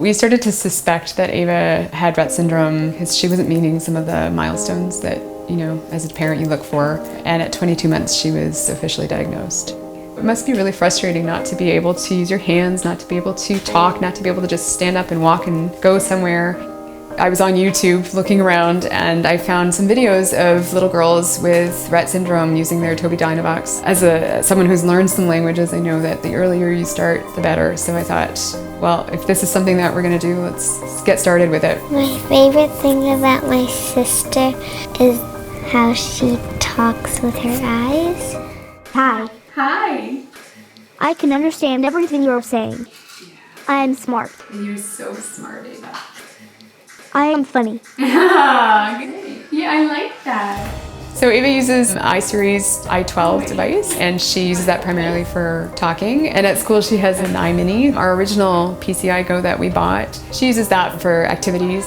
We started to suspect that Ava had Rett syndrome because she wasn't meeting some of the milestones that, you know, as a parent you look for. And at 22 months, she was officially diagnosed. It must be really frustrating not to be able to use your hands, not to be able to talk, not to be able to just stand up and walk and go somewhere. I was on YouTube looking around and I found some videos of little girls with Rett syndrome using their Tobii Dynavox. As someone who's learned some languages, I know that the earlier you start, the better. So I thought, well, if this is something that we're going to do, let's get started with it. My favorite thing about my sister is how she talks with her eyes. Hi. Hi. I can understand everything you're saying. I am smart. You're so smart, Ava. I am funny. Yeah, I like that. So Ava uses an iSeries i12 device, and she uses that primarily for talking. And at school she has an iMini, our original PCI Go that we bought. She uses that for activities.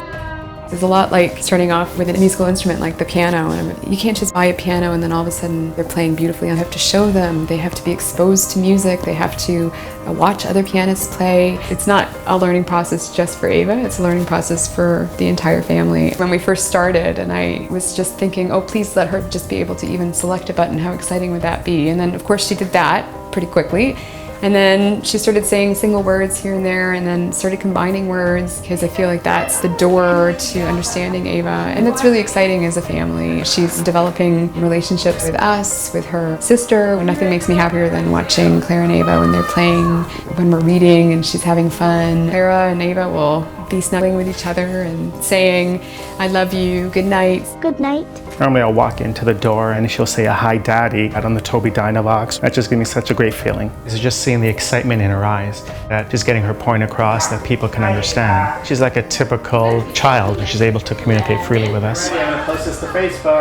It's a lot like starting off with a musical instrument like the piano. And you can't just buy a piano and then all of a sudden they're playing beautifully. You have to show them. They have to be exposed to music. They have to watch other pianists play. It's not a learning process just for Ava. It's a learning process for the entire family. When we first started, and I was just thinking, oh, please let her just be able to even select a button. How exciting would that be? And then of course she did that pretty quickly. And then she started saying single words here and there, and then started combining words, because I feel like that's the door to understanding Ava. And it's really exciting as a family. She's developing relationships with us, with her sister. Nothing makes me happier than watching Clara and Ava when they're playing, when we're reading and she's having fun. Clara and Ava will be snuggling with each other and saying, I love you, good night. Good night. Normally I'll walk into the door and she'll say a hi daddy out on the Tobii Dynavox. That just gives me such a great feeling. It's just seeing the excitement in her eyes, that she's getting her point across that people can understand. She's like a typical child and she's able to communicate freely with us.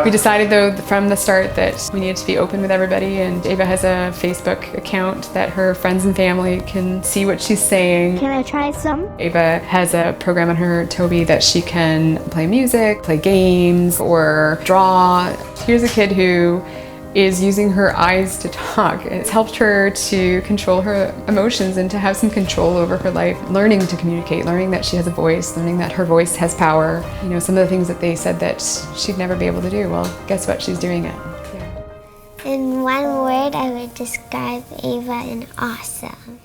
We decided though from the start that we needed to be open with everybody, and Ava has a Facebook account that her friends and family can see what she's saying. Can I try some? Ava has a program on her Tobii that she can play music, play games, or draw. Here's a kid who is using her eyes to talk. It's helped her to control her emotions and to have some control over her life, learning to communicate, learning that she has a voice, learning that her voice has power. You know, some of the things that they said that she'd never be able to do, well, guess what? She's doing it. In one word, I would describe Ava as awesome.